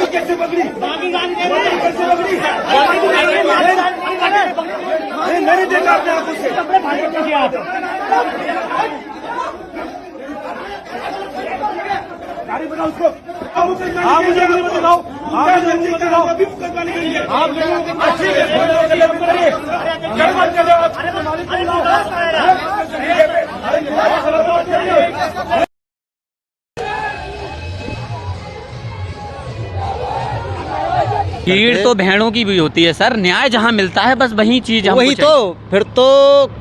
कैसे पकड़ी? नहीं देखा आपने आंखों से। गाड़ी बनाओ उसको। आप मुझे बताओ। अभी मुकदमा निकलेंगे। आप भीड़ तो भेड़ों की भी होती है सर, न्याय जहाँ मिलता है बस वही चीज हमको वही तो, फिर तो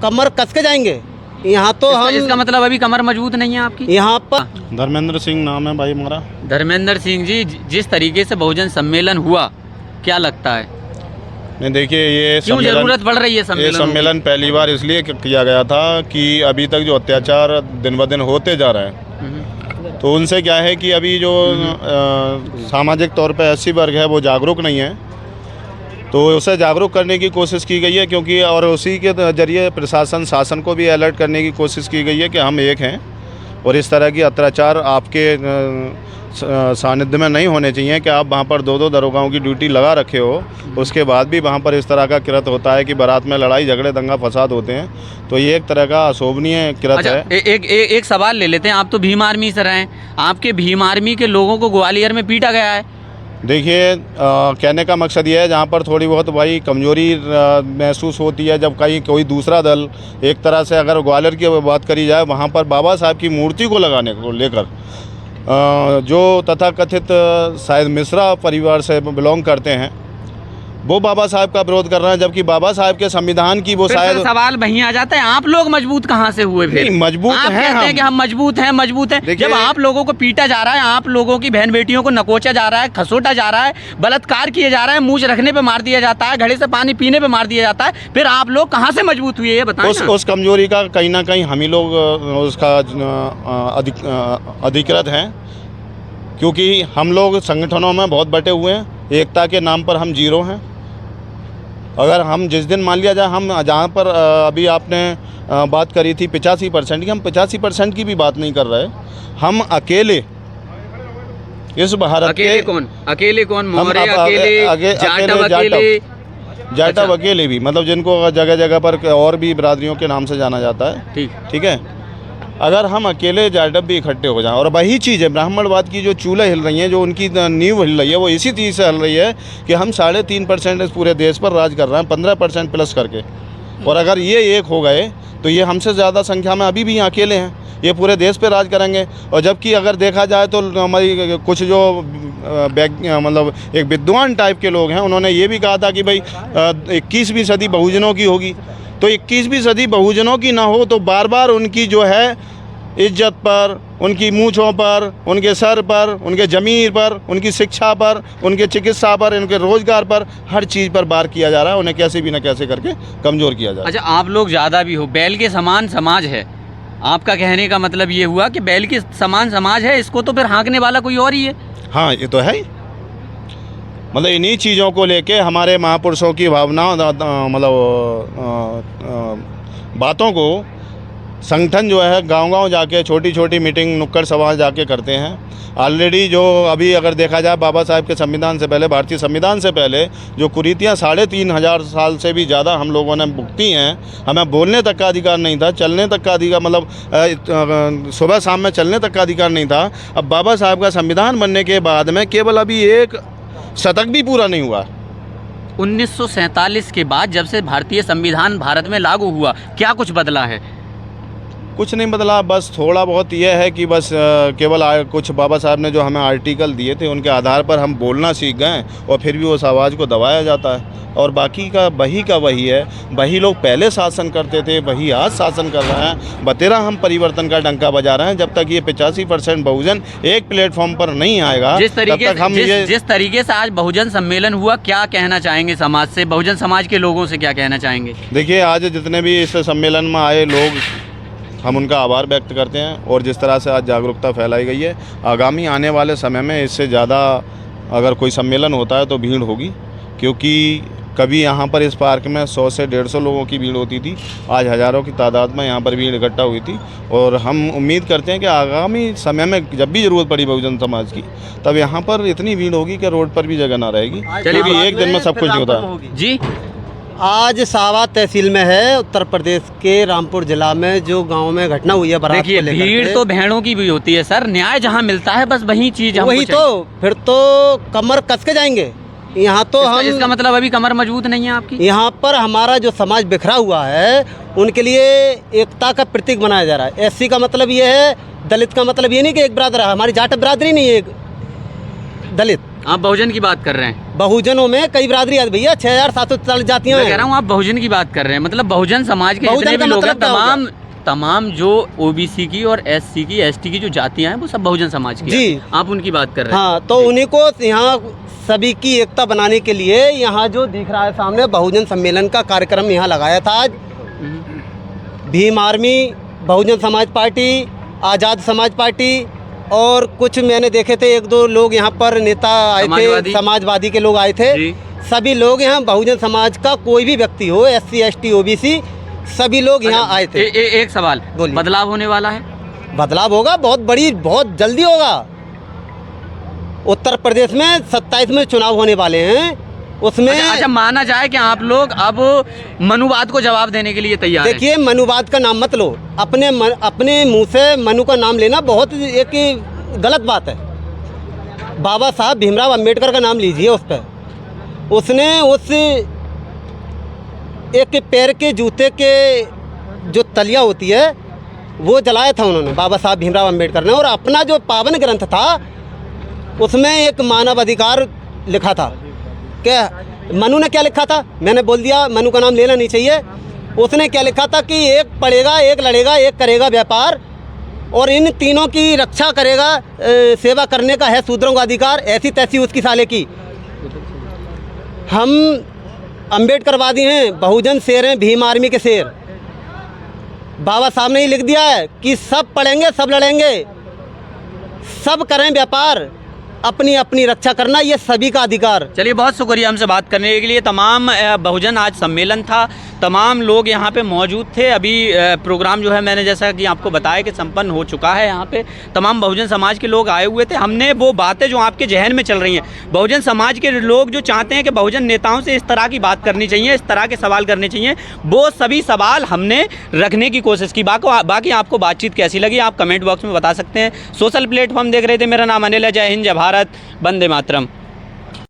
कमर कस के जाएंगे। यहाँ तो इसका मतलब अभी कमर मजबूत नहीं है आपकी। यहाँ पर धर्मेंद्र सिंह नाम है भाई हमारा। धर्मेंद्र सिंह जी, जिस तरीके से बहुजन सम्मेलन हुआ, क्या लगता है नहीं देखिए, ये क्यों जरूरत पड़ रही है ये सम्मेलन पहली बार इसलिए किया गया था कि अभी तक जो अत्याचार दिन ब दिन होते जा रहे हैं, तो उनसे क्या है कि अभी जो सामाजिक तौर पे एससी वर्ग है वो जागरूक नहीं है, तो उसे जागरूक करने की कोशिश की गई है। क्योंकि और उसी के जरिए प्रशासन शासन को भी अलर्ट करने की कोशिश की गई है कि हम एक हैं और इस तरह की अत्याचार आपके सानिध्य में नहीं होने चाहिए कि आप वहाँ पर दो दरोगाओं की ड्यूटी लगा रखे हो, उसके बाद भी वहाँ पर इस तरह का कृत्य होता है कि बारात में लड़ाई झगड़े दंगा फसाद होते हैं, तो ये एक तरह का अशोभनीय कृत्य है। एक सवाल ले लेते हैं, आप तो भीम आर्मी से रहे हैं, आपके भीम आर्मी के लोगों को ग्वालियर में पीटा गया है। देखिए, कहने का मकसद ये है, जहाँ पर थोड़ी बहुत भाई कमजोरी महसूस होती है, जब कहीं कोई दूसरा दल, एक तरह से अगर ग्वालियर की बात करी जाए, वहाँ पर बाबा साहब की मूर्ति को लगाने को लेकर जो तथाकथित शायद मिश्रा परिवार से बिलोंग करते हैं, वो बाबा साहब का विरोध कर रहे हैं, जबकि बाबा साहब के संविधान की वो शायद सवाल वहीं आ जाता है, आप लोग मजबूत कहाँ से हुए? फिर मजबूत आप हैं कहते हैं कि हम मजबूत हैं। जब आप लोगों को पीटा जा रहा है, आप लोगों की बहन बेटियों को नकोचा जा रहा है, खसोटा जा रहा है, बलात्कार किए जा रहा है, मूंछ रखने पे मार दिया जाता है, घड़े से पानी पीने पे मार दिया जाता है, फिर आप लोग कहाँ से मजबूत हुए ये बताएं। उस कमजोरी का कहीं ना कहीं हम ही लोग उसका अधिकृत हैं, क्योंकि हम लोग संगठनों में बहुत बटे हुए हैं, एकता के नाम पर हम जीरो हैं। अगर हम जिस दिन मान लिया जाए, हम जहाँ पर अभी आपने बात करी थी 85% की, हम 85% की भी बात नहीं कर रहे, हम अकेले इस भारत के अकेले कौन मौर्य अकेले जाटव अकेले भी, मतलब जिनको जगह जगह पर और भी बिरादरियों के नाम से जाना जाता है, ठीक है। अगर हम अकेले जाटव भी इकट्ठे हो जाएं, और वही चीज़ है ब्राह्मणवाद की जो चूल्हे हिल रही हैं, जो उनकी नींव हिल रही है, वो इसी चीज़ से हिल रही है कि हम 3.5% इस पूरे देश पर राज कर रहे हैं, 15% प्लस करके। और अगर ये एक हो गए तो ये हमसे ज़्यादा संख्या में अभी भी अकेले हैं, ये पूरे देश पे राज करेंगे। और जबकि अगर देखा जाए तो हमारी कुछ जो मतलब एक विद्वान टाइप के लोग हैं, उन्होंने ये भी कहा था कि भाई 21वीं सदी बहुजनों की होगी, तो 21वीं सदी बहुजनों की ना हो तो बार बार उनकी जो है इज्जत पर, उनकी मूँछों पर, उनके सर पर, उनके ज़मीर पर, उनकी शिक्षा पर, उनके चिकित्सा पर, उनके रोज़गार पर, हर चीज़ पर बार किया जा रहा है, उन्हें कैसे भी न कैसे करके कमज़ोर किया जा रहा है। अच्छा, आप लोग ज़्यादा भी हो, बैल के समान समाज है, आपका कहने का मतलब ये हुआ कि बैल के समान समाज है, इसको तो फिर हाँकने वाला कोई और ही है। हाँ, ये तो है। मतलब इन्हीं चीज़ों को लेके हमारे महापुरुषों की भावना, मतलब बातों को संगठन जो है गांव-गांव जाके छोटी छोटी मीटिंग, नुक्कड़ सभा जाके करते हैं। ऑलरेडी जो अभी अगर देखा जाए, बाबा साहब के संविधान से पहले, भारतीय संविधान से पहले जो कुरीतियाँ 3,500 साल से भी ज़्यादा हम लोगों ने भुगती हैं, हमें बोलने तक का अधिकार नहीं था, चलने तक का अधिकार, मतलब सुबह शाम में चलने तक का अधिकार नहीं था। अब बाबा साहब का संविधान बनने के बाद में केवल अभी एक शतक भी पूरा नहीं हुआ। 1947 के बाद जब से भारतीय संविधान भारत में लागू हुआ, क्या कुछ बदला है? कुछ नहीं बदला, बस थोड़ा बहुत यह है कि बस केवल कुछ बाबा साहब ने जो हमें आर्टिकल दिए थे, उनके आधार पर हम बोलना सीख गए, और फिर भी उस आवाज़ को दबाया जाता है। और बाकी का वही है, वही लोग पहले शासन करते थे, वही आज शासन कर रहे हैं। बतेरा हम परिवर्तन का डंका बजा रहे हैं। जब तक ये 85% बहुजन एक प्लेटफॉर्म पर नहीं आएगा, जिस तरीके से आज बहुजन सम्मेलन हुआ, क्या कहना चाहेंगे समाज से, बहुजन समाज के लोगों से क्या कहना चाहेंगे? देखिए, आज जितने भी इस सम्मेलन में आए लोग, हम उनका आभार व्यक्त करते हैं। और जिस तरह से आज जागरूकता फैलाई गई है, आगामी आने वाले समय में इससे ज़्यादा अगर कोई सम्मेलन होता है तो भीड़ होगी, क्योंकि कभी यहाँ पर इस पार्क में 100 से 150 लोगों की भीड़ होती थी, आज हज़ारों की तादाद में यहाँ पर भीड़ इकट्ठा हुई थी। और हम उम्मीद करते हैं कि आगामी समय में जब भी ज़रूरत पड़ी बहुजन समाज की, तब यहाँ पर इतनी भीड़ होगी कि रोड पर भी जगह ना रहेगी। क्योंकि एक दिन में सब कुछ नहीं होता जी। आज सावा तहसील में है, उत्तर प्रदेश के रामपुर जिला में जो गांव में घटना हुई है बारात देखिए को लेकर भीड़ के। तो भेड़ों की भी होती है सर, न्याय जहाँ मिलता है बस वही चीज हमको वही चाहिए। तो फिर तो कमर कस के जाएंगे। यहाँ तो इसका हम मतलब अभी कमर मजबूत नहीं है आपकी। यहाँ पर हमारा जो समाज बिखरा हुआ है उनके लिए एकता का प्रतीक बनाया जा रहा है। एससी का मतलब ये है, दलित का मतलब ये नहीं कि एक बरादर है, हमारी जाट बरादरी नहीं है एक दलित। आप बहुजन की बात कर रहे हैं। बहुजनों में कई बरादरी है भैया, 6740 जातियां मैं कह हैं। रहा हूँ आप बहुजन की बात कर रहे हैं, मतलब बहुजन समाज के बहुजन जितने का भी लोग हैं, मतलब क्या होगा? तमाम जो ओबीसी की और एससी की एसटी की जो जातियां हैं वो सब बहुजन समाज की जी। हैं। आप उनकी बात कर रहे हैं। हाँ, तो उन्हीं को यहाँ सभी की एकता बनाने के लिए यहाँ जो दिख रहा है सामने बहुजन सम्मेलन का कार्यक्रम यहाँ लगाया था आज। भीम आर्मी, बहुजन समाज पार्टी, आज़ाद समाज पार्टी और कुछ मैंने देखे थे 1-2 लोग यहाँ पर नेता आए थे, समाजवादी के लोग आए थे। सभी लोग यहाँ बहुजन समाज का कोई भी व्यक्ति हो, एससी एसटी ओबीसी, सभी लोग यहाँ आए थे। एक सवाल, बोलिए। बदलाव होने वाला है? बदलाव होगा, बहुत जल्दी होगा। उत्तर प्रदेश में 27 में चुनाव होने वाले हैं, उसमें अच्छा माना जाए कि आप लोग अब मनुवाद को जवाब देने के लिए तैयार हैं। देखिए, मनुवाद का नाम मत लो, अपने मुंह से मनु का नाम लेना बहुत एक गलत बात है। बाबा साहब भीमराव अंबेडकर का नाम लीजिए, उस पर उसने उस एक पैर के जूते के जो तलिया होती है वो जलाया था उन्होंने, बाबा साहब भीमराव अंबेडकर ने। और अपना जो पावन ग्रंथ था उसमें एक मानव अधिकार लिखा था। क्या मनु ने क्या लिखा था? मैंने बोल दिया, मनु का नाम लेना नहीं चाहिए। उसने क्या लिखा था कि एक पढ़ेगा, एक लड़ेगा, एक करेगा व्यापार और इन तीनों की रक्षा करेगा, सेवा करने का है शूद्रों का अधिकार। ऐसी तैसी उसकी साले की। हम अंबेडकरवादी हैं, बहुजन शेर हैं, भीम आर्मी के शेर। बाबा साहब ने ही लिख दिया है कि सब पढ़ेंगे, सब लड़ेंगे, सब करें व्यापार, अपनी अपनी रक्षा करना ये सभी का अधिकार। चलिए, बहुत शुक्रिया हमसे बात करने के लिए। तमाम बहुजन आज सम्मेलन था, तमाम लोग यहाँ पे मौजूद थे। अभी प्रोग्राम जो है मैंने जैसा कि आपको बताया कि संपन्न हो चुका है। यहाँ पे तमाम बहुजन समाज के लोग आए हुए थे। हमने वो बातें जो आपके जहन में चल रही हैं, बहुजन समाज के लोग जो चाहते हैं कि बहुजन नेताओं से इस तरह की बात करनी चाहिए, इस तरह के सवाल करने चाहिए, वो सभी सवाल हमने रखने की कोशिश की। बाकी आपको बातचीत कैसी लगी आप कमेंट बॉक्स में बता सकते हैं। सोशल प्लेटफॉर्म देख रहे थे, मेरा नाम अनिल है। जय हिंद, जय भारत, वंदे मातरम।